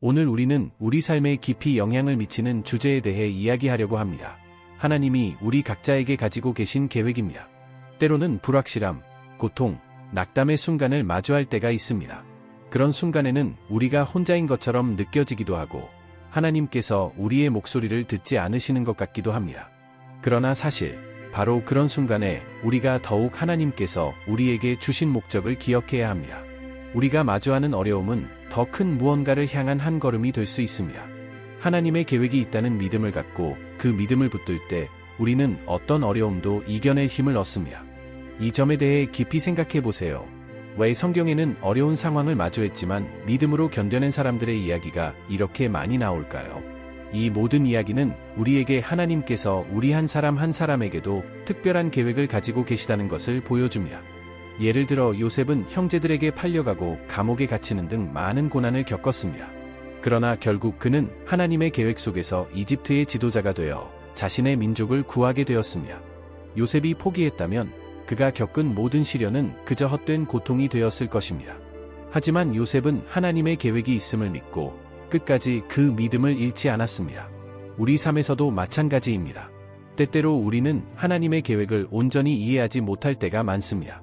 오늘 우리는 우리 삶에 깊이 영향을 미치는 주제에 대해 이야기하려고 합니다. 하나님이 우리 각자에게 가지고 계신 계획입니다. 때로는 불확실함, 고통, 낙담의 순간을 마주할 때가 있습니다. 그런 순간에는 우리가 혼자인 것처럼 느껴지기도 하고 하나님께서 우리의 목소리를 듣지 않으시는 것 같기도 합니다. 그러나 사실 바로 그런 순간에 우리가 더욱 하나님께서 우리에게 주신 목적을 기억해야 합니다. 우리가 마주하는 어려움은 더 큰 무언가를 향한 한 걸음이 될 수 있습니다. 하나님의 계획이 있다는 믿음을 갖고 그 믿음을 붙들 때 우리는 어떤 어려움도 이겨낼 힘을 얻습니다. 이 점에 대해 깊이 생각해 보세요. 왜 성경에는 어려운 상황을 마주했지만 믿음으로 견뎌낸 사람들의 이야기가 이렇게 많이 나올까요? 이 모든 이야기는 우리에게 하나님께서 우리 한 사람 한 사람에게도 특별한 계획을 가지고 계시다는 것을 보여줍니다. 예를 들어 요셉은 형제들에게 팔려가고 감옥에 갇히는 등 많은 고난을 겪었습니다. 그러나 결국 그는 하나님의 계획 속에서 이집트의 지도자가 되어 자신의 민족을 구하게 되었습니다. 요셉이 포기했다면 그가 겪은 모든 시련은 그저 헛된 고통이 되었을 것입니다. 하지만 요셉은 하나님의 계획이 있음을 믿고 끝까지 그 믿음을 잃지 않았습니다. 우리 삶에서도 마찬가지입니다. 때때로 우리는 하나님의 계획을 온전히 이해하지 못할 때가 많습니다.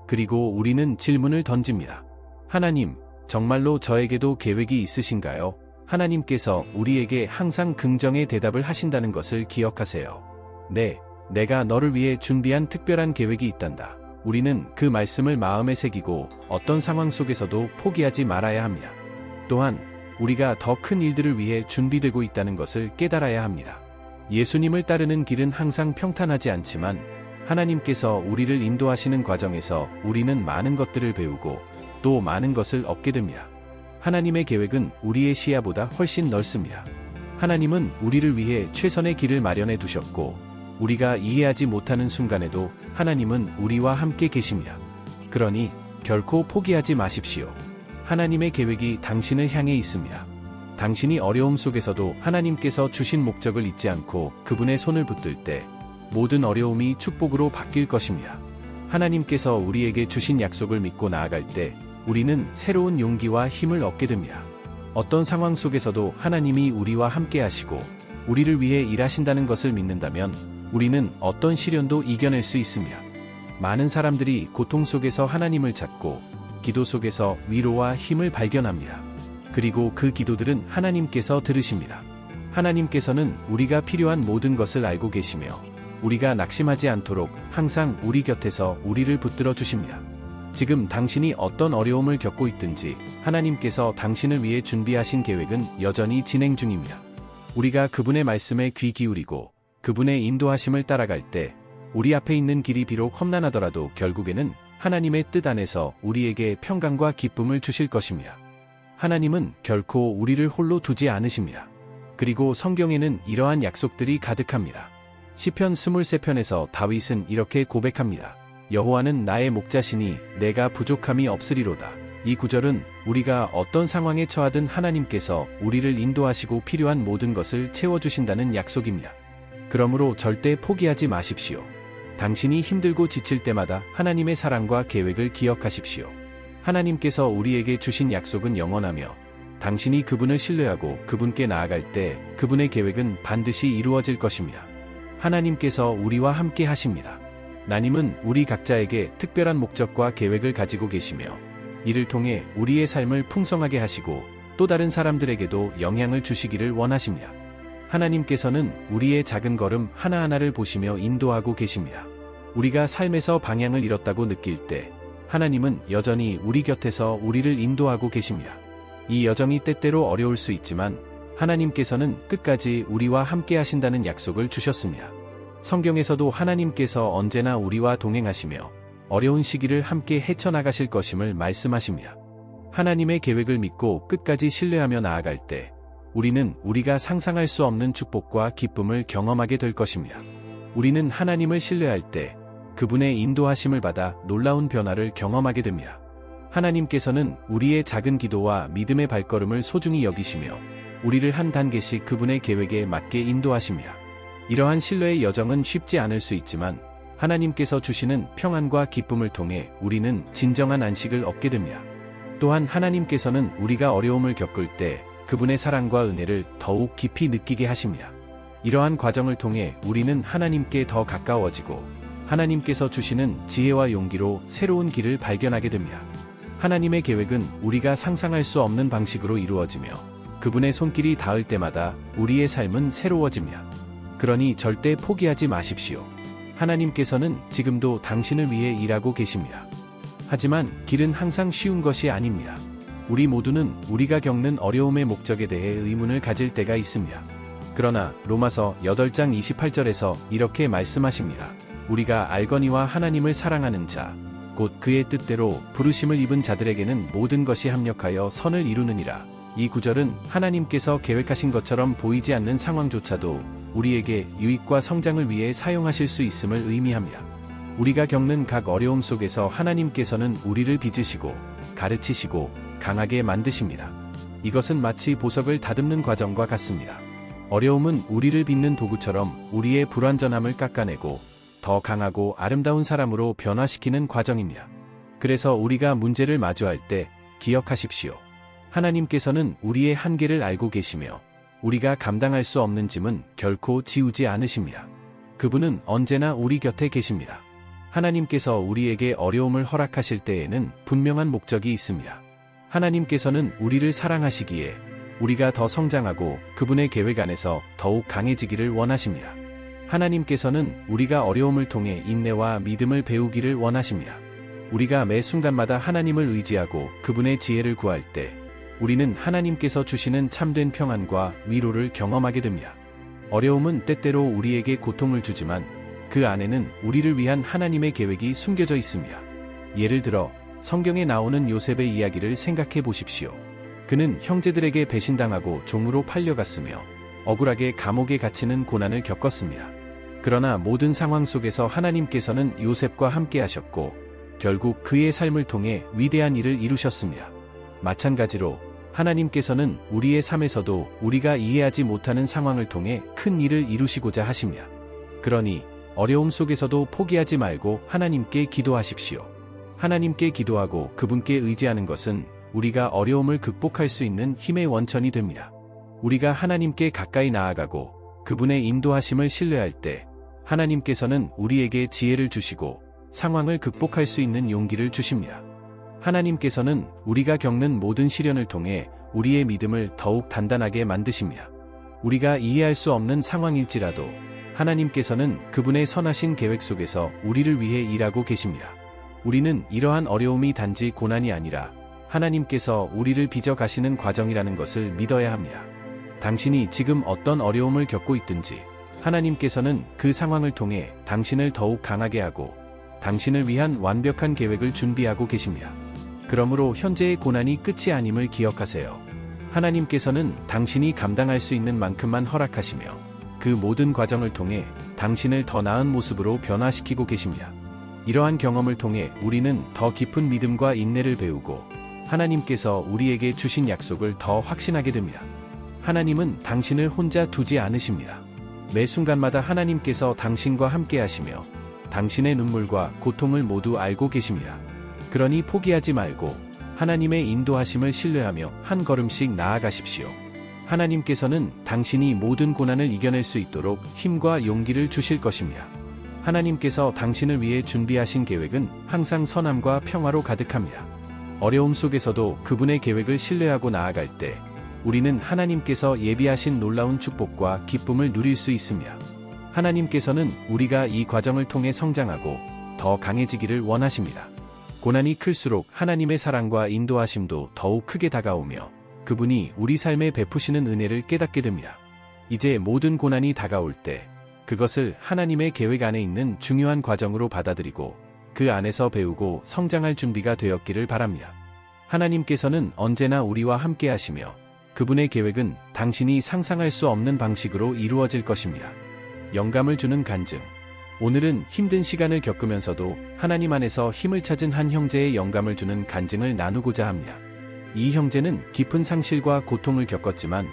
그리고 우리는 질문을 던집니다. 하나님, 정말로 저에게도 계획이 있으신가요? 하나님께서 우리에게 항상 긍정의 대답을 하신다는 것을 기억하세요. 네, 내가 너를 위해 준비한 특별한 계획이 있단다. 우리는 그 말씀을 마음에 새기고 어떤 상황 속에서도 포기하지 말아야 합니다. 또한 우리가 더 큰 일들을 위해 준비되고 있다는 것을 깨달아야 합니다. 예수님을 따르는 길은 항상 평탄하지 않지만 하나님께서 우리를 인도하시는 과정에서 우리는 많은 것들을 배우고 또 많은 것을 얻게 됩니다. 하나님의 계획은 우리의 시야보다 훨씬 넓습니다. 하나님은 우리를 위해 최선의 길을 마련해 두셨고 우리가 이해하지 못하는 순간에도 하나님은 우리와 함께 계십니다. 그러니 결코 포기하지 마십시오. 하나님의 계획이 당신을 향해 있습니다. 당신이 어려움 속에서도 하나님께서 주신 목적을 잊지 않고 그분의 손을 붙들 때 모든 어려움이 축복으로 바뀔 것입니다. 하나님께서 우리에게 주신 약속을 믿고 나아갈 때 우리는 새로운 용기와 힘을 얻게 됩니다. 어떤 상황 속에서도 하나님이 우리와 함께 하시고 우리를 위해 일하신다는 것을 믿는다면 우리는 어떤 시련도 이겨낼 수 있습니다. 많은 사람들이 고통 속에서 하나님을 찾고 기도 속에서 위로와 힘을 발견합니다. 그리고 그 기도들은 하나님께서 들으십니다. 하나님께서는 우리가 필요한 모든 것을 알고 계시며 우리가 낙심하지 않도록 항상 우리 곁에서 우리를 붙들어 주십니다. 지금 당신이 어떤 어려움을 겪고 있든지 하나님께서 당신을 위해 준비하신 계획은 여전히 진행 중입니다. 우리가 그분의 말씀에 귀 기울이고 그분의 인도하심을 따라갈 때 우리 앞에 있는 길이 비록 험난하더라도 결국에는 하나님의 뜻 안에서 우리에게 평강과 기쁨을 주실 것입니다. 하나님은 결코 우리를 홀로 두지 않으십니다. 그리고 성경에는 이러한 약속들이 가득합니다. 시편 23편에서 다윗은 이렇게 고백합니다. 여호와는 나의 목자시니 내가 부족함이 없으리로다. 이 구절은 우리가 어떤 상황에 처하든 하나님께서 우리를 인도하시고 필요한 모든 것을 채워주신다는 약속입니다. 그러므로 절대 포기하지 마십시오. 당신이 힘들고 지칠 때마다 하나님의 사랑과 계획을 기억하십시오. 하나님께서 우리에게 주신 약속은 영원하며 당신이 그분을 신뢰하고 그분께 나아갈 때 그분의 계획은 반드시 이루어질 것입니다. 하나님께서 우리와 함께 하십니다. 하나님은 우리 각자에게 특별한 목적과 계획을 가지고 계시며 이를 통해 우리의 삶을 풍성하게 하시고 또 다른 사람들에게도 영향을 주시기를 원하십니다. 하나님께서는 우리의 작은 걸음 하나하나를 보시며 인도하고 계십니다. 우리가 삶에서 방향을 잃었다고 느낄 때 하나님은 여전히 우리 곁에서 우리를 인도하고 계십니다. 이 여정이 때때로 어려울 수 있지만 하나님께서는 끝까지 우리와 함께 하신다는 약속을 주셨습니다. 성경에서도 하나님께서 언제나 우리와 동행하시며 어려운 시기를 함께 헤쳐나가실 것임을 말씀하십니다. 하나님의 계획을 믿고 끝까지 신뢰하며 나아갈 때 우리는 우리가 상상할 수 없는 축복과 기쁨을 경험하게 될 것입니다. 우리는 하나님을 신뢰할 때 그분의 인도하심을 받아 놀라운 변화를 경험하게 됩니다. 하나님께서는 우리의 작은 기도와 믿음의 발걸음을 소중히 여기시며 우리를 한 단계씩 그분의 계획에 맞게 인도하십니다. 이러한 신뢰의 여정은 쉽지 않을 수 있지만 하나님께서 주시는 평안과 기쁨을 통해 우리는 진정한 안식을 얻게 됩니다. 또한 하나님께서는 우리가 어려움을 겪을 때 그분의 사랑과 은혜를 더욱 깊이 느끼게 하십니다. 이러한 과정을 통해 우리는 하나님께 더 가까워지고 하나님께서 주시는 지혜와 용기로 새로운 길을 발견하게 됩니다. 하나님의 계획은 우리가 상상할 수 없는 방식으로 이루어지며 그분의 손길이 닿을 때마다 우리의 삶은 새로워집니다. 그러니 절대 포기하지 마십시오. 하나님께서는 지금도 당신을 위해 일하고 계십니다. 하지만 길은 항상 쉬운 것이 아닙니다. 우리 모두는 우리가 겪는 어려움의 목적에 대해 의문을 가질 때가 있습니다. 그러나 로마서 8장 28절에서 이렇게 말씀하십니다. 우리가 알거니와 하나님을 사랑하는 자, 곧 그의 뜻대로 부르심을 입은 자들에게는 모든 것이 합력하여 선을 이루느니라. 이 구절은 하나님께서 계획하신 것처럼 보이지 않는 상황조차도 우리에게 유익과 성장을 위해 사용하실 수 있음을 의미합니다. 우리가 겪는 각 어려움 속에서 하나님께서는 우리를 빚으시고 가르치시고 강하게 만드십니다. 이것은 마치 보석을 다듬는 과정과 같습니다. 어려움은 우리를 빚는 도구처럼 우리의 불완전함을 깎아내고 더 강하고 아름다운 사람으로 변화시키는 과정입니다. 그래서 우리가 문제를 마주할 때 기억하십시오. 하나님께서는 우리의 한계를 알고 계시며 우리가 감당할 수 없는 짐은 결코 지우지 않으십니다. 그분은 언제나 우리 곁에 계십니다. 하나님께서 우리에게 어려움을 허락하실 때에는 분명한 목적이 있습니다. 하나님께서는 우리를 사랑하시기에 우리가 더 성장하고 그분의 계획 안에서 더욱 강해지기를 원하십니다. 하나님께서는 우리가 어려움을 통해 인내와 믿음을 배우기를 원하십니다. 우리가 매 순간마다 하나님을 의지하고 그분의 지혜를 구할 때 우리는 하나님께서 주시는 참된 평안과 위로를 경험하게 됩니다. 어려움은 때때로 우리에게 고통을 주지만 그 안에는 우리를 위한 하나님의 계획이 숨겨져 있습니다. 예를 들어 성경에 나오는 요셉의 이야기를 생각해 보십시오. 그는 형제들에게 배신당하고 종으로 팔려갔으며 억울하게 감옥에 갇히는 고난을 겪었습니다. 그러나 모든 상황 속에서 하나님께서는 요셉과 함께 하셨고 결국 그의 삶을 통해 위대한 일을 이루셨습니다. 마찬가지로 하나님께서는 우리의 삶에서도 우리가 이해하지 못하는 상황을 통해 큰 일을 이루시고자 하십니다. 그러니 어려움 속에서도 포기하지 말고 하나님께 기도하십시오. 하나님께 기도하고 그분께 의지하는 것은 우리가 어려움을 극복할 수 있는 힘의 원천이 됩니다. 우리가 하나님께 가까이 나아가고 그분의 인도하심을 신뢰할 때 하나님께서는 우리에게 지혜를 주시고 상황을 극복할 수 있는 용기를 주십니다. 하나님께서는 우리가 겪는 모든 시련을 통해 우리의 믿음을 더욱 단단하게 만드십니다. 우리가 이해할 수 없는 상황일지라도 하나님께서는 그분의 선하신 계획 속에서 우리를 위해 일하고 계십니다. 우리는 이러한 어려움이 단지 고난이 아니라 하나님께서 우리를 빚어 가시는 과정이라는 것을 믿어야 합니다. 당신이 지금 어떤 어려움을 겪고 있든지 하나님께서는 그 상황을 통해 당신을 더욱 강하게 하고 당신을 위한 완벽한 계획을 준비하고 계십니다. 그러므로 현재의 고난이 끝이 아님을 기억하세요. 하나님께서는 당신이 감당할 수 있는 만큼만 허락하시며 그 모든 과정을 통해 당신을 더 나은 모습으로 변화시키고 계십니다. 이러한 경험을 통해 우리는 더 깊은 믿음과 인내를 배우고 하나님께서 우리에게 주신 약속을 더 확신하게 됩니다. 하나님은 당신을 혼자 두지 않으십니다. 매 순간마다 하나님께서 당신과 함께 하시며 당신의 눈물과 고통을 모두 알고 계십니다. 그러니 포기하지 말고 하나님의 인도하심을 신뢰하며 한 걸음씩 나아가십시오. 하나님께서는 당신이 모든 고난을 이겨낼 수 있도록 힘과 용기를 주실 것입니다. 하나님께서 당신을 위해 준비하신 계획은 항상 선함과 평화로 가득합니다. 어려움 속에서도 그분의 계획을 신뢰하고 나아갈 때 우리는 하나님께서 예비하신 놀라운 축복과 기쁨을 누릴 수 있습니다. 하나님께서는 우리가 이 과정을 통해 성장하고 더 강해지기를 원하십니다. 고난이 클수록 하나님의 사랑과 인도하심도 더욱 크게 다가오며 그분이 우리 삶에 베푸시는 은혜를 깨닫게 됩니다. 이제 모든 고난이 다가올 때 그것을 하나님의 계획 안에 있는 중요한 과정으로 받아들이고 그 안에서 배우고 성장할 준비가 되었기를 바랍니다. 하나님께서는 언제나 우리와 함께 하시며 그분의 계획은 당신이 상상할 수 없는 방식으로 이루어질 것입니다. 영감을 주는 간증. 오늘은 힘든 시간을 겪으면서도 하나님 안에서 힘을 찾은 한 형제의 영감을 주는 간증을 나누고자 합니다. 이 형제는 깊은 상실과 고통을 겪었지만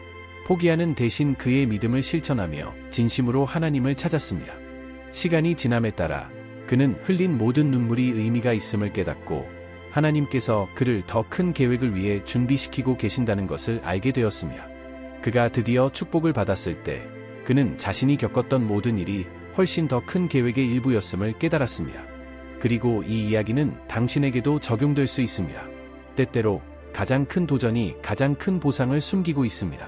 포기하는 대신 그의 믿음을 실천하며 진심으로 하나님을 찾았습니다. 시간이 지남에 따라 그는 흘린 모든 눈물이 의미가 있음을 깨닫고 하나님께서 그를 더 큰 계획을 위해 준비시키고 계신다는 것을 알게 되었으며, 그가 드디어 축복을 받았을 때 그는 자신이 겪었던 모든 일이 훨씬 더 큰 계획의 일부였음을 깨달았습니다. 그리고 이 이야기는 당신에게도 적용될 수 있습니다. 때때로 가장 큰 도전이 가장 큰 보상을 숨기고 있습니다.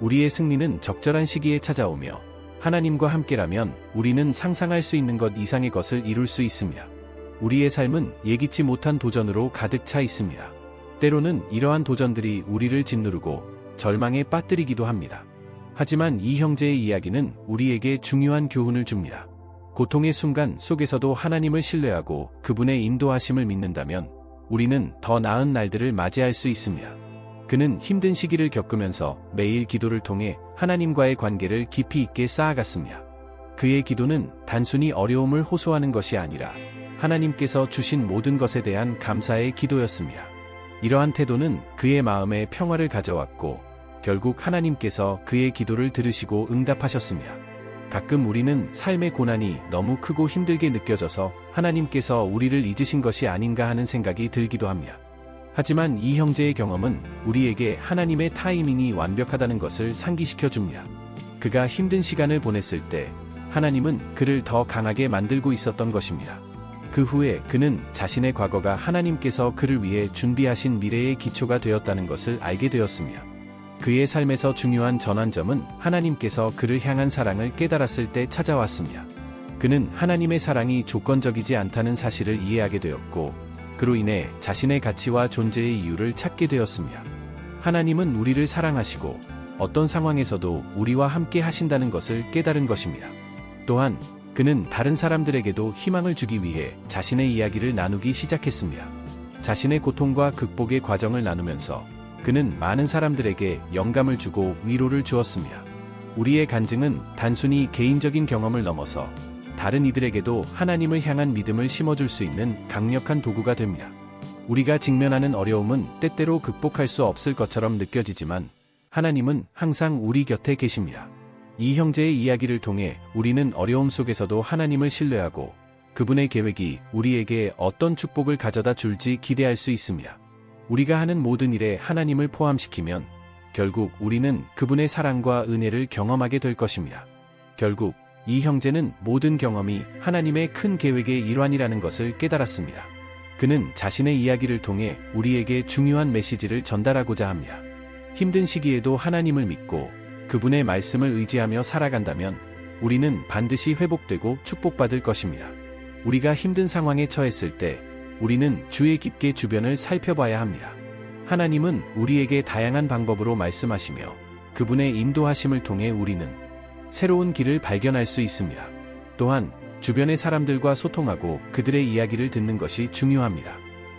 우리의 승리는 적절한 시기에 찾아오며, 하나님과 함께라면 우리는 상상할 수 있는 것 이상의 것을 이룰 수 있습니다. 우리의 삶은 예기치 못한 도전으로 가득 차 있습니다. 때로는 이러한 도전들이 우리를 짓누르고 절망에 빠뜨리기도 합니다. 하지만 이 형제의 이야기는 우리에게 중요한 교훈을 줍니다. 고통의 순간 속에서도 하나님을 신뢰하고 그분의 인도하심을 믿는다면 우리는 더 나은 날들을 맞이할 수 있습니다. 그는 힘든 시기를 겪으면서 매일 기도를 통해 하나님과의 관계를 깊이 있게 쌓아갔습니다. 그의 기도는 단순히 어려움을 호소하는 것이 아니라 하나님께서 주신 모든 것에 대한 감사의 기도였습니다. 이러한 태도는 그의 마음에 평화를 가져왔고, 결국 하나님께서 그의 기도를 들으시고 응답하셨습니다. 가끔 우리는 삶의 고난이 너무 크고 힘들게 느껴져서 하나님께서 우리를 잊으신 것이 아닌가 하는 생각이 들기도 합니다. 하지만 이 형제의 경험은 우리에게 하나님의 타이밍이 완벽하다는 것을 상기시켜 줍니다. 그가 힘든 시간을 보냈을 때 하나님은 그를 더 강하게 만들고 있었던 것입니다. 그 후에 그는 자신의 과거가 하나님께서 그를 위해 준비하신 미래의 기초가 되었다는 것을 알게 되었습니다. 그의 삶에서 중요한 전환점은 하나님께서 그를 향한 사랑을 깨달았을 때 찾아왔습니다. 그는 하나님의 사랑이 조건적이지 않다는 사실을 이해하게 되었고, 그로 인해 자신의 가치와 존재의 이유를 찾게 되었습니다. 하나님은 우리를 사랑하시고 어떤 상황에서도 우리와 함께 하신다는 것을 깨달은 것입니다. 또한 그는 다른 사람들에게도 희망을 주기 위해 자신의 이야기를 나누기 시작했습니다. 자신의 고통과 극복의 과정을 나누면서 그는 많은 사람들에게 영감을 주고 위로를 주었습니다. 우리의 간증은 단순히 개인적인 경험을 넘어서 다른 이들에게도 하나님을 향한 믿음을 심어줄 수 있는 강력한 도구가 됩니다. 우리가 직면하는 어려움은 때때로 극복할 수 없을 것처럼 느껴지지만 하나님은 항상 우리 곁에 계십니다. 이 형제의 이야기를 통해 우리는 어려움 속에서도 하나님을 신뢰하고 그분의 계획이 우리에게 어떤 축복을 가져다 줄지 기대할 수 있습니다. 우리가 하는 모든 일에 하나님을 포함시키면 결국 우리는 그분의 사랑과 은혜를 경험하게 될 것입니다. 결국 이 형제는 모든 경험이 하나님의 큰 계획의 일환이라는 것을 깨달았습니다. 그는 자신의 이야기를 통해 우리에게 중요한 메시지를 전달하고자 합니다. 힘든 시기에도 하나님을 믿고 그분의 말씀을 의지하며 살아간다면 우리는 반드시 회복되고 축복받을 것입니다. 우리가 힘든 상황에 처했을 때 우리는 주의 깊게 주변을 살펴봐야 합니다. 하나님은 우리에게 다양한 방법으로 말씀하시며 그분의 인도하심을 통해 우리는 새로운 길을 발견할 수 있습니다. 또한 주변의 사람들과 소통하고 그들의 이야기를 듣는 것이 중요합니다.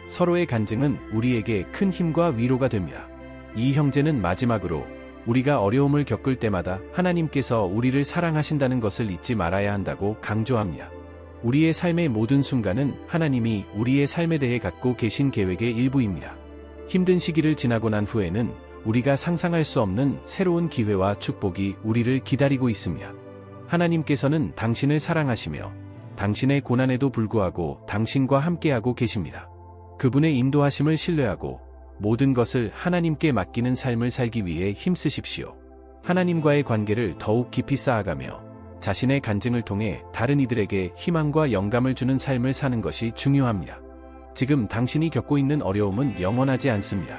서로의 간증은 우리에게 큰 힘과 위로가 됩니다. 이 형제는 마지막으로 우리가 어려움을 겪을 때마다 하나님께서 우리를 사랑하신다는 것을 잊지 말아야 한다고 강조합니다. 우리의 삶의 모든 순간은 하나님이 우리의 삶에 대해 갖고 계신 계획의 일부입니다. 힘든 시기를 지나고 난 후에는 우리가 상상할 수 없는 새로운 기회와 축복이 우리를 기다리고 있습니다. 하나님께서는 당신을 사랑하시며 당신의 고난에도 불구하고 당신과 함께하고 계십니다. 그분의 인도하심을 신뢰하고 모든 것을 하나님께 맡기는 삶을 살기 위해 힘쓰십시오. 하나님과의 관계를 더욱 깊이 쌓아가며 자신의 간증을 통해 다른 이들에게 희망과 영감을 주는 삶을 사는 것이 중요합니다. 지금 당신이 겪고 있는 어려움은 영원하지 않습니다.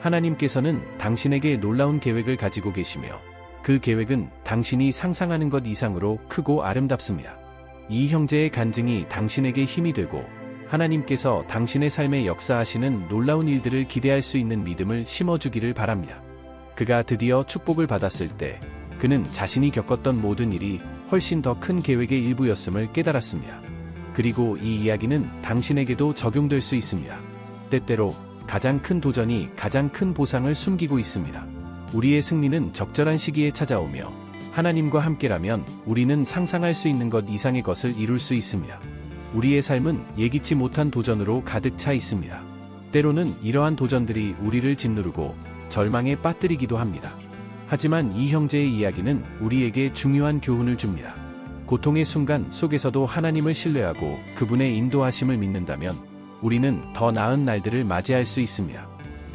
하나님께서는 당신에게 놀라운 계획을 가지고 계시며 그 계획은 당신이 상상하는 것 이상으로 크고 아름답습니다. 이 형제의 간증이 당신에게 힘이 되고 하나님께서 당신의 삶에 역사하시는 놀라운 일들을 기대할 수 있는 믿음을 심어주기를 바랍니다. 그가 드디어 축복을 받았을 때 그는 자신이 겪었던 모든 일이 훨씬 더 큰 계획의 일부였음을 깨달았습니다. 그리고 이 이야기는 당신에게도 적용될 수 있습니다. 때때로 가장 큰 도전이 가장 큰 보상을 숨기고 있습니다. 우리의 승리는 적절한 시기에 찾아오며 하나님과 함께라면 우리는 상상할 수 있는 것 이상의 것을 이룰 수 있습니다. 우리의 삶은 예기치 못한 도전으로 가득 차 있습니다. 때로는 이러한 도전들이 우리를 짓누르고 절망에 빠뜨리기도 합니다. 하지만 이 형제의 이야기는 우리에게 중요한 교훈을 줍니다. 고통의 순간 속에서도 하나님을 신뢰하고 그분의 인도하심을 믿는다면 우리는 더 나은 날들을 맞이할 수 있습니다.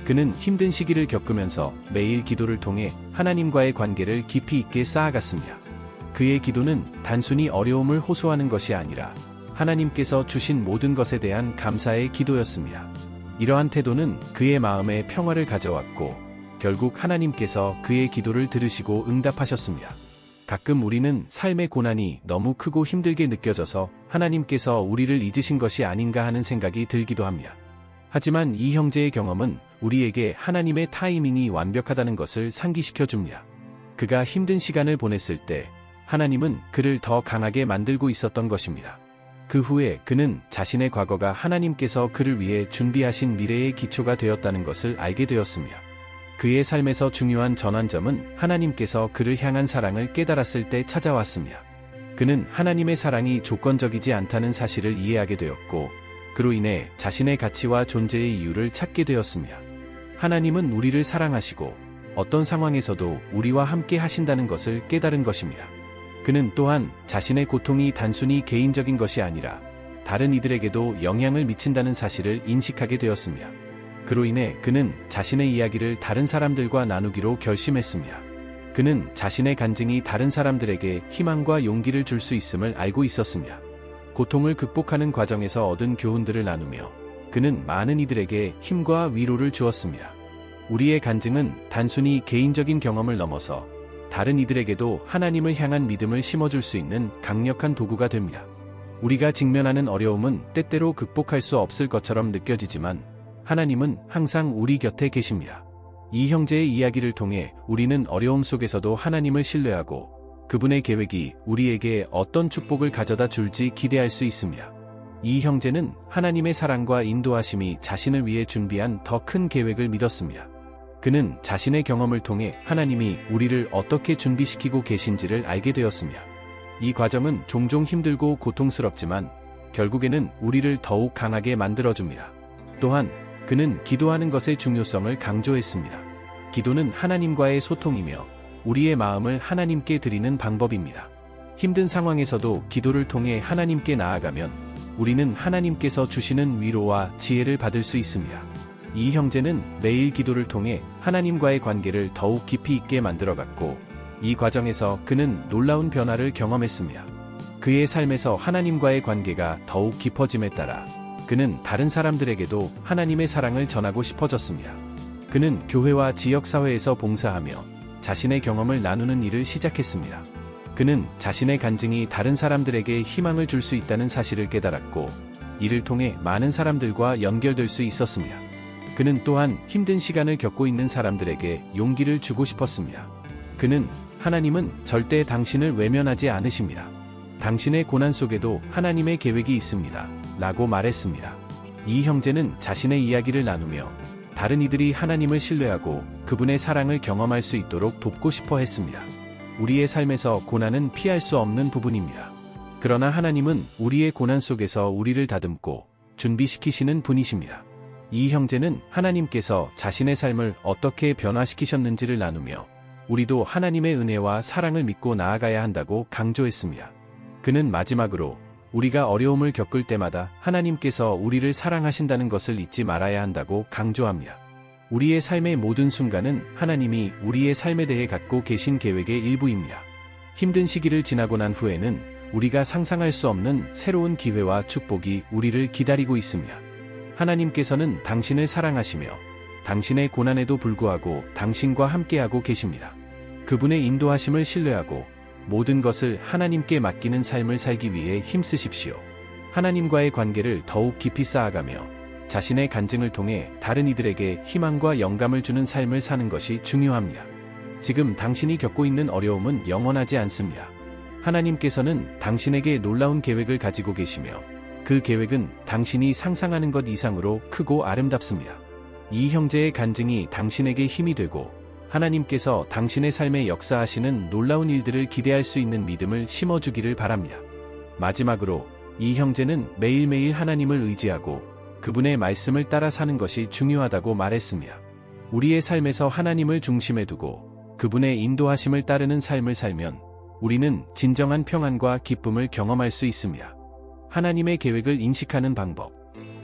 그는 힘든 시기를 겪으면서 매일 기도를 통해 하나님과의 관계를 깊이 있게 쌓아갔습니다. 그의 기도는 단순히 어려움을 호소하는 것이 아니라 하나님께서 주신 모든 것에 대한 감사의 기도였습니다. 이러한 태도는 그의 마음에 평화를 가져왔고 결국 하나님께서 그의 기도를 들으시고 응답하셨습니다. 가끔 우리는 삶의 고난이 너무 크고 힘들게 느껴져서 하나님께서 우리를 잊으신 것이 아닌가 하는 생각이 들기도 합니다. 하지만 이 형제의 경험은 우리에게 하나님의 타이밍이 완벽하다는 것을 상기시켜 줍니다. 그가 힘든 시간을 보냈을 때 하나님은 그를 더 강하게 만들고 있었던 것입니다. 그 후에 그는 자신의 과거가 하나님께서 그를 위해 준비하신 미래의 기초가 되었다는 것을 알게 되었습니다. 그의 삶에서 중요한 전환점은 하나님께서 그를 향한 사랑을 깨달았을 때 찾아왔습니다. 그는 하나님의 사랑이 조건적이지 않다는 사실을 이해하게 되었고, 그로 인해 자신의 가치와 존재의 이유를 찾게 되었습니다. 하나님은 우리를 사랑하시고 어떤 상황에서도 우리와 함께 하신다는 것을 깨달은 것입니다. 그는 또한 자신의 고통이 단순히 개인적인 것이 아니라 다른 이들에게도 영향을 미친다는 사실을 인식하게 되었습니다. 그로 인해 그는 자신의 이야기를 다른 사람들과 나누기로 결심했습니다. 그는 자신의 간증이 다른 사람들에게 희망과 용기를 줄 수 있음을 알고 있었습니다. 고통을 극복하는 과정에서 얻은 교훈들을 나누며 그는 많은 이들에게 힘과 위로를 주었습니다. 우리의 간증은 단순히 개인적인 경험을 넘어서 다른 이들에게도 하나님을 향한 믿음을 심어줄 수 있는 강력한 도구가 됩니다. 우리가 직면하는 어려움은 때때로 극복할 수 없을 것처럼 느껴지지만 하나님은 항상 우리 곁에 계십니다. 이 형제의 이야기를 통해 우리는 어려움 속에서도 하나님을 신뢰하고 그분의 계획이 우리에게 어떤 축복을 가져다 줄지 기대할 수 있습니다. 이 형제는 하나님의 사랑과 인도하심이 자신을 위해 준비한 더 큰 계획을 믿었습니다. 그는 자신의 경험을 통해 하나님이 우리를 어떻게 준비시키고 계신지를 알게 되었습니다. 이 과정은 종종 힘들고 고통스럽지만 결국에는 우리를 더욱 강하게 만들어줍니다. 또한 그는 기도하는 것의 중요성을 강조했습니다. 기도는 하나님과의 소통이며 우리의 마음을 하나님께 드리는 방법입니다. 힘든 상황에서도 기도를 통해 하나님께 나아가면 우리는 하나님께서 주시는 위로와 지혜를 받을 수 있습니다. 이 형제는 매일 기도를 통해 하나님과의 관계를 더욱 깊이 있게 만들어갔고 이 과정에서 그는 놀라운 변화를 경험했습니다. 그의 삶에서 하나님과의 관계가 더욱 깊어짐에 따라 그는 다른 사람들에게도 하나님의 사랑을 전하고 싶어졌습니다. 그는 교회와 지역사회에서 봉사하며 자신의 경험을 나누는 일을 시작했습니다. 그는 자신의 간증이 다른 사람들에게 희망을 줄 수 있다는 사실을 깨달았고 이를 통해 많은 사람들과 연결될 수 있었습니다. 그는 또한 힘든 시간을 겪고 있는 사람들에게 용기를 주고 싶었습니다. 그는 하나님은 절대 당신을 외면하지 않으십니다. 당신의 고난 속에도 하나님의 계획이 있습니다. 라고 말했습니다. 이 형제는 자신의 이야기를 나누며 다른 이들이 하나님을 신뢰하고 그분의 사랑을 경험할 수 있도록 돕고 싶어 했습니다. 우리의 삶에서 고난은 피할 수 없는 부분입니다. 그러나 하나님은 우리의 고난 속에서 우리를 다듬고 준비시키시는 분이십니다. 이 형제는 하나님께서 자신의 삶을 어떻게 변화시키셨는지를 나누며 우리도 하나님의 은혜와 사랑을 믿고 나아가야 한다고 강조했습니다. 그는 마지막으로 우리가 어려움을 겪을 때마다 하나님께서 우리를 사랑하신다는 것을 잊지 말아야 한다고 강조합니다. 우리의 삶의 모든 순간은 하나님이 우리의 삶에 대해 갖고 계신 계획의 일부입니다. 힘든 시기를 지나고 난 후에는 우리가 상상할 수 없는 새로운 기회와 축복이 우리를 기다리고 있습니다. 하나님께서는 당신을 사랑하시며 당신의 고난에도 불구하고 당신과 함께하고 계십니다. 그분의 인도하심을 신뢰하고 모든 것을 하나님께 맡기는 삶을 살기 위해 힘쓰십시오. 하나님과의 관계를 더욱 깊이 쌓아가며 자신의 간증을 통해 다른 이들에게 희망과 영감을 주는 삶을 사는 것이 중요합니다. 지금 당신이 겪고 있는 어려움은 영원하지 않습니다. 하나님께서는 당신에게 놀라운 계획을 가지고 계시며 그 계획은 당신이 상상하는 것 이상으로 크고 아름답습니다. 이 형제의 간증이 당신에게 힘이 되고 하나님께서 당신의 삶에 역사하시는 놀라운 일들을 기대할 수 있는 믿음을 심어주기를 바랍니다. 마지막으로 이 형제는 매일매일 하나님을 의지하고 그분의 말씀을 따라 사는 것이 중요하다고 말했습니다. 우리의 삶에서 하나님을 중심에 두고 그분의 인도하심을 따르는 삶을 살면 우리는 진정한 평안과 기쁨을 경험할 수 있습니다. 하나님의 계획을 인식하는 방법.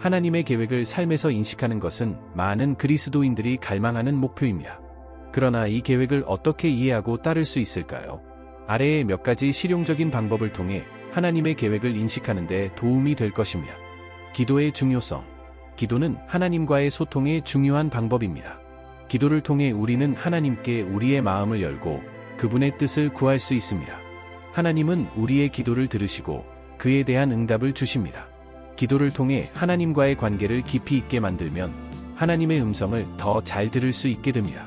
하나님의 계획을 삶에서 인식하는 것은 많은 그리스도인들이 갈망하는 목표입니다. 그러나 이 계획을 어떻게 이해하고 따를 수 있을까요? 아래의 몇 가지 실용적인 방법을 통해 하나님의 계획을 인식하는 데 도움이 될 것입니다. 기도의 중요성. 기도는 하나님과의 소통의 중요한 방법입니다. 기도를 통해 우리는 하나님께 우리의 마음을 열고 그분의 뜻을 구할 수 있습니다. 하나님은 우리의 기도를 들으시고 그에 대한 응답을 주십니다. 기도를 통해 하나님과의 관계를 깊이 있게 만들면 하나님의 음성을 더 잘 들을 수 있게 됩니다.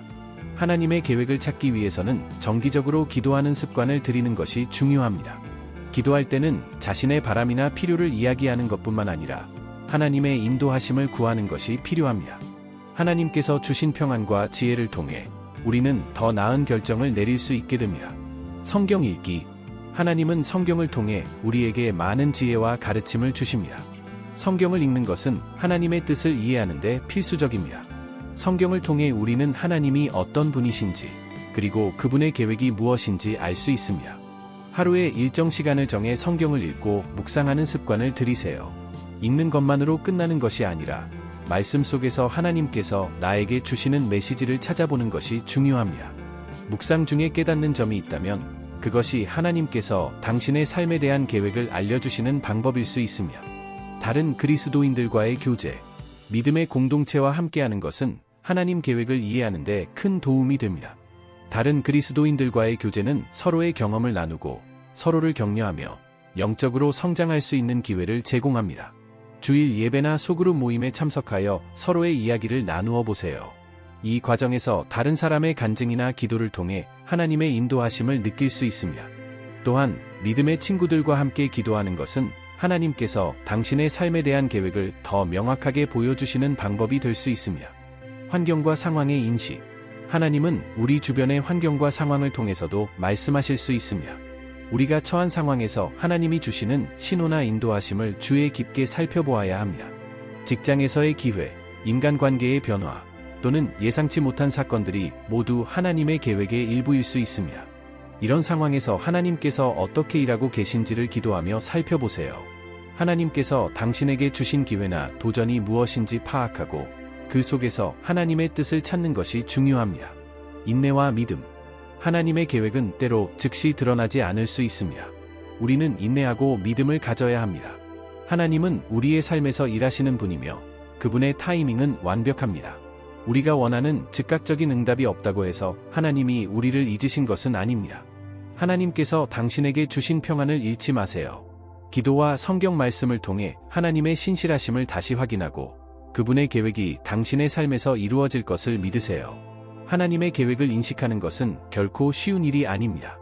하나님의 계획을 찾기 위해서는 정기적으로 기도하는 습관을 들이는 것이 중요합니다. 기도할 때는 자신의 바람이나 필요를 이야기하는 것뿐만 아니라 하나님의 인도하심을 구하는 것이 필요합니다. 하나님께서 주신 평안과 지혜를 통해 우리는 더 나은 결정을 내릴 수 있게 됩니다. 성경 읽기. 하나님은 성경을 통해 우리에게 많은 지혜와 가르침을 주십니다. 성경을 읽는 것은 하나님의 뜻을 이해하는 데 필수적입니다. 성경을 통해 우리는 하나님이 어떤 분이신지, 그리고 그분의 계획이 무엇인지 알 수 있습니다. 하루에 일정 시간을 정해 성경을 읽고 묵상하는 습관을 들이세요. 읽는 것만으로 끝나는 것이 아니라 말씀 속에서 하나님께서 나에게 주시는 메시지를 찾아보는 것이 중요합니다. 묵상 중에 깨닫는 점이 있다면 그것이 하나님께서 당신의 삶에 대한 계획을 알려주시는 방법일 수 있습니다. 다른 그리스도인들과의 교제. 믿음의 공동체와 함께하는 것은 하나님 계획을 이해하는 데 큰 도움이 됩니다. 다른 그리스도인들과의 교제는 서로의 경험을 나누고 서로를 격려하며 영적으로 성장할 수 있는 기회를 제공합니다. 주일 예배나 소그룹 모임에 참석하여 서로의 이야기를 나누어 보세요. 이 과정에서 다른 사람의 간증이나 기도를 통해 하나님의 인도하심을 느낄 수 있습니다. 또한 믿음의 친구들과 함께 기도하는 것은 하나님께서 당신의 삶에 대한 계획을 더 명확하게 보여주시는 방법이 될 수 있습니다. 환경과 상황의 인식. 하나님은 우리 주변의 환경과 상황을 통해서도 말씀하실 수 있습니다. 우리가 처한 상황에서 하나님이 주시는 신호나 인도하심을 주의 깊게 살펴보아야 합니다. 직장에서의 기회, 인간관계의 변화, 또는 예상치 못한 사건들이 모두 하나님의 계획의 일부일 수 있습니다. 이런 상황에서 하나님께서 어떻게 일하고 계신지를 기도하며 살펴보세요. 하나님께서 당신에게 주신 기회나 도전이 무엇인지 파악하고 그 속에서 하나님의 뜻을 찾는 것이 중요합니다. 인내와 믿음. 하나님의 계획은 때로 즉시 드러나지 않을 수 있습니다. 우리는 인내하고 믿음을 가져야 합니다. 하나님은 우리의 삶에서 일하시는 분이며 그분의 타이밍은 완벽합니다. 우리가 원하는 즉각적인 응답이 없다고 해서 하나님이 우리를 잊으신 것은 아닙니다. 하나님께서 당신에게 주신 평안을 잃지 마세요. 기도와 성경 말씀을 통해 하나님의 신실하심을 다시 확인하고 그분의 계획이 당신의 삶에서 이루어질 것을 믿으세요. 하나님의 계획을 인식하는 것은 결코 쉬운 일이 아닙니다.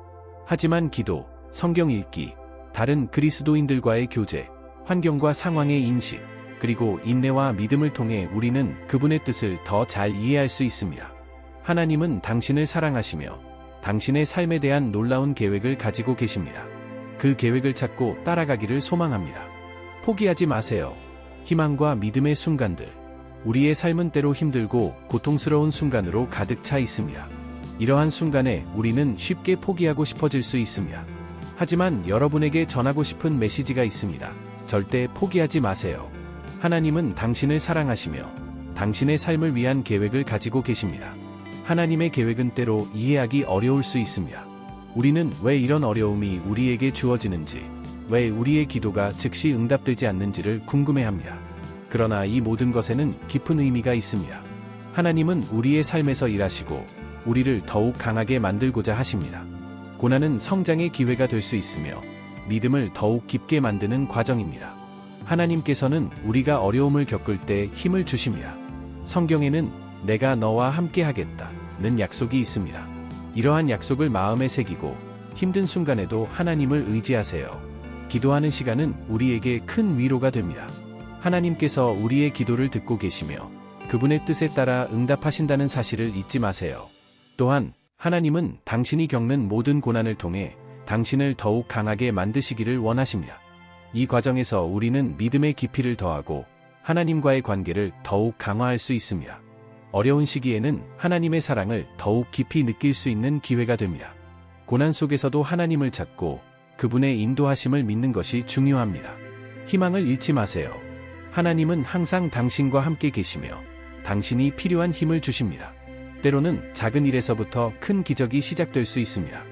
하지만 기도, 성경 읽기, 다른 그리스도인들과의 교제, 환경과 상황의 인식, 그리고 인내와 믿음을 통해 우리는 그분의 뜻을 더 잘 이해할 수 있습니다. 하나님은 당신을 사랑하시며 당신의 삶에 대한 놀라운 계획을 가지고 계십니다. 그 계획을 찾고 따라가기를 소망합니다. 포기하지 마세요. 희망과 믿음의 순간들. 우리의 삶은 때로 힘들고 고통스러운 순간으로 가득 차 있습니다. 이러한 순간에 우리는 쉽게 포기하고 싶어질 수 있습니다. 하지만 여러분에게 전하고 싶은 메시지가 있습니다. 절대 포기하지 마세요. 하나님은 당신을 사랑하시며 당신의 삶을 위한 계획을 가지고 계십니다. 하나님의 계획은 때로 이해하기 어려울 수 있습니다. 우리는 왜 이런 어려움이 우리에게 주어지는지, 왜 우리의 기도가 즉시 응답되지 않는지를 궁금해합니다. 그러나 이 모든 것에는 깊은 의미가 있습니다. 하나님은 우리의 삶에서 일하시고 우리를 더욱 강하게 만들고자 하십니다. 고난은 성장의 기회가 될 수 있으며 믿음을 더욱 깊게 만드는 과정입니다. 하나님께서는 우리가 어려움을 겪을 때 힘을 주십니다. 성경에는 내가 너와 함께 하겠다는 약속이 있습니다. 이러한 약속을 마음에 새기고 힘든 순간에도 하나님을 의지하세요. 기도하는 시간은 우리에게 큰 위로가 됩니다. 하나님께서 우리의 기도를 듣고 계시며 그분의 뜻에 따라 응답하신다는 사실을 잊지 마세요. 또한 하나님은 당신이 겪는 모든 고난을 통해 당신을 더욱 강하게 만드시기를 원하십니다. 이 과정에서 우리는 믿음의 깊이를 더하고 하나님과의 관계를 더욱 강화할 수 있습니다. 어려운 시기에는 하나님의 사랑을 더욱 깊이 느낄 수 있는 기회가 됩니다. 고난 속에서도 하나님을 찾고 그분의 인도하심을 믿는 것이 중요합니다. 희망을 잃지 마세요. 하나님은 항상 당신과 함께 계시며 당신이 필요한 힘을 주십니다. 때로는 작은 일에서부터 큰 기적이 시작될 수 있습니다.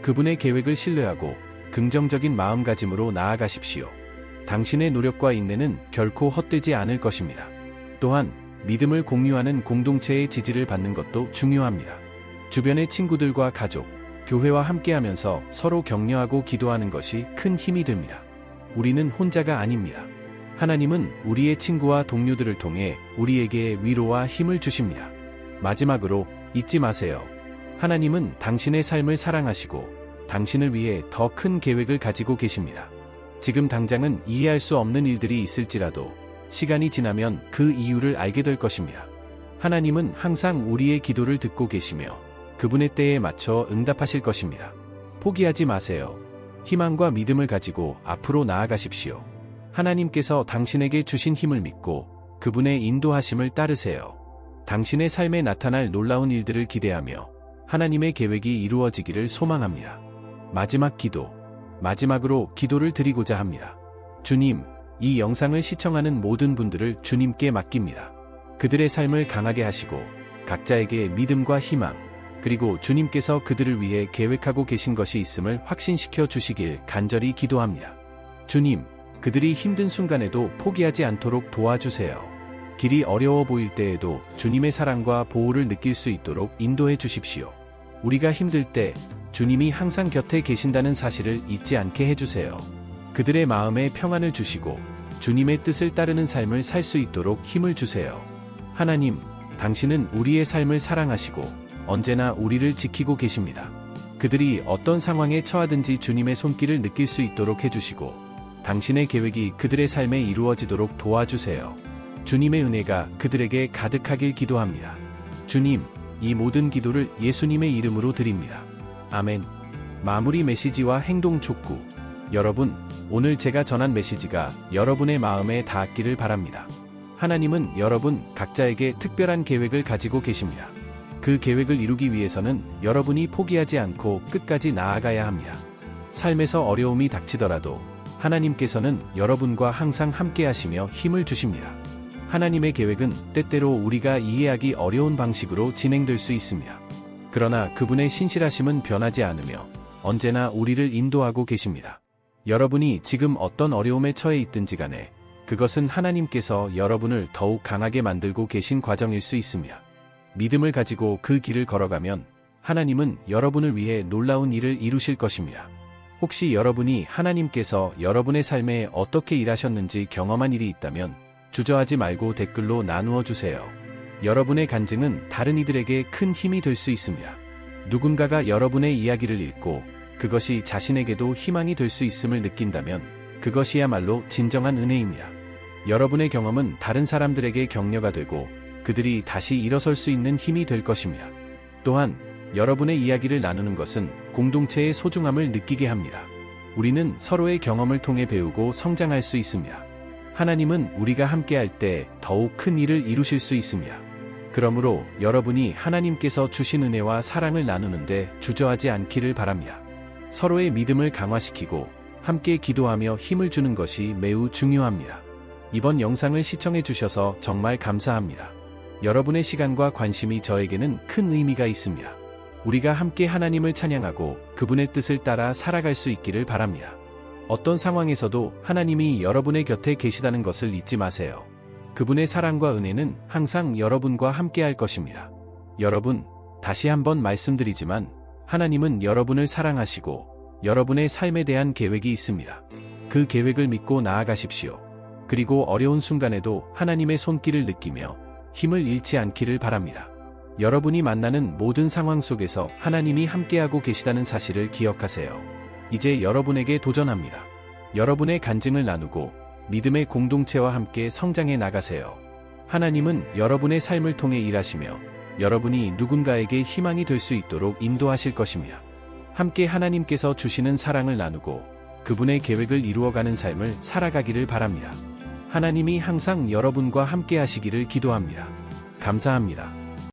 그분의 계획을 신뢰하고 긍정적인 마음가짐으로 나아가십시오. 당신의 노력과 인내는 결코 헛되지 않을 것입니다. 또한 믿음을 공유하는 공동체의 지지를 받는 것도 중요합니다. 주변의 친구들과 가족, 교회와 함께하면서 서로 격려하고 기도하는 것이 큰 힘이 됩니다. 우리는 혼자가 아닙니다. 하나님은 우리의 친구와 동료들을 통해 우리에게 위로와 힘을 주십니다. 마지막으로 잊지 마세요. 하나님은 당신의 삶을 사랑하시고 당신을 위해 더 큰 계획을 가지고 계십니다. 지금 당장은 이해할 수 없는 일들이 있을지라도 시간이 지나면 그 이유를 알게 될 것입니다. 하나님은 항상 우리의 기도를 듣고 계시며 그분의 때에 맞춰 응답하실 것입니다. 포기하지 마세요. 희망과 믿음을 가지고 앞으로 나아가십시오. 하나님께서 당신에게 주신 힘을 믿고 그분의 인도하심을 따르세요. 당신의 삶에 나타날 놀라운 일들을 기대하며 하나님의 계획이 이루어지기를 소망합니다. 마지막 기도. 마지막으로 기도를 드리고자 합니다. 주님, 이 영상을 시청하는 모든 분들을 주님께 맡깁니다. 그들의 삶을 강하게 하시고 각자에게 믿음과 희망, 그리고 주님께서 그들을 위해 계획하고 계신 것이 있음을 확신시켜 주시길 간절히 기도합니다. 주님, 그들이 힘든 순간에도 포기하지 않도록 도와주세요. 길이 어려워 보일 때에도 주님의 사랑과 보호를 느낄 수 있도록 인도해 주십시오. 우리가 힘들 때 주님이 항상 곁에 계신다는 사실을 잊지 않게 해주세요. 그들의 마음에 평안을 주시고 주님의 뜻을 따르는 삶을 살 수 있도록 힘을 주세요. 하나님, 당신은 우리의 삶을 사랑하시고 언제나 우리를 지키고 계십니다. 그들이 어떤 상황에 처하든지 주님의 손길을 느낄 수 있도록 해주시고 당신의 계획이 그들의 삶에 이루어지도록 도와주세요. 주님의 은혜가 그들에게 가득하길 기도합니다. 주님, 이 모든 기도를 예수님의 이름으로 드립니다. 아멘. 마무리 메시지와 행동 촉구. 여러분, 오늘 제가 전한 메시지가 여러분의 마음에 닿았기를 바랍니다. 하나님은 여러분 각자에게 특별한 계획을 가지고 계십니다. 그 계획을 이루기 위해서는 여러분이 포기하지 않고 끝까지 나아가야 합니다. 삶에서 어려움이 닥치더라도 하나님께서는 여러분과 항상 함께 하시며 힘을 주십니다. 하나님의 계획은 때때로 우리가 이해하기 어려운 방식으로 진행될 수 있습니다. 그러나 그분의 신실하심은 변하지 않으며 언제나 우리를 인도하고 계십니다. 여러분이 지금 어떤 어려움에 처해 있든지 간에 그것은 하나님께서 여러분을 더욱 강하게 만들고 계신 과정일 수 있습니다. 믿음을 가지고 그 길을 걸어가면 하나님은 여러분을 위해 놀라운 일을 이루실 것입니다. 혹시 여러분이 하나님께서 여러분의 삶에 어떻게 일하셨는지 경험한 일이 있다면 주저하지 말고 댓글로 나누어 주세요. 여러분의 간증은 다른 이들에게 큰 힘이 될 수 있습니다. 누군가가 여러분의 이야기를 읽고 그것이 자신에게도 희망이 될 수 있음을 느낀다면 그것이야말로 진정한 은혜입니다. 여러분의 경험은 다른 사람들에게 격려가 되고 그들이 다시 일어설 수 있는 힘이 될 것입니다. 또한 여러분의 이야기를 나누는 것은 공동체의 소중함을 느끼게 합니다. 우리는 서로의 경험을 통해 배우고 성장할 수 있습니다. 하나님은 우리가 함께할 때 더욱 큰 일을 이루실 수 있습니다. 그러므로 여러분이 하나님께서 주신 은혜와 사랑을 나누는데 주저하지 않기를 바랍니다. 서로의 믿음을 강화시키고 함께 기도하며 힘을 주는 것이 매우 중요합니다. 이번 영상을 시청해 주셔서 정말 감사합니다. 여러분의 시간과 관심이 저에게는 큰 의미가 있습니다. 우리가 함께 하나님을 찬양하고 그분의 뜻을 따라 살아갈 수 있기를 바랍니다. 어떤 상황에서도 하나님이 여러분의 곁에 계시다는 것을 잊지 마세요. 그분의 사랑과 은혜는 항상 여러분과 함께할 것입니다. 여러분, 다시 한번 말씀드리지만 하나님은 여러분을 사랑하시고 여러분의 삶에 대한 계획이 있습니다. 그 계획을 믿고 나아가십시오. 그리고 어려운 순간에도 하나님의 손길을 느끼며 힘을 잃지 않기를 바랍니다. 여러분이 만나는 모든 상황 속에서 하나님이 함께하고 계시다는 사실을 기억하세요. 이제 여러분에게 도전합니다. 여러분의 간증을 나누고 믿음의 공동체와 함께 성장해 나가세요. 하나님은 여러분의 삶을 통해 일하시며 여러분이 누군가에게 희망이 될 수 있도록 인도하실 것입니다. 함께 하나님께서 주시는 사랑을 나누고 그분의 계획을 이루어가는 삶을 살아가기를 바랍니다. 하나님이 항상 여러분과 함께 하시기를 기도합니다. 감사합니다.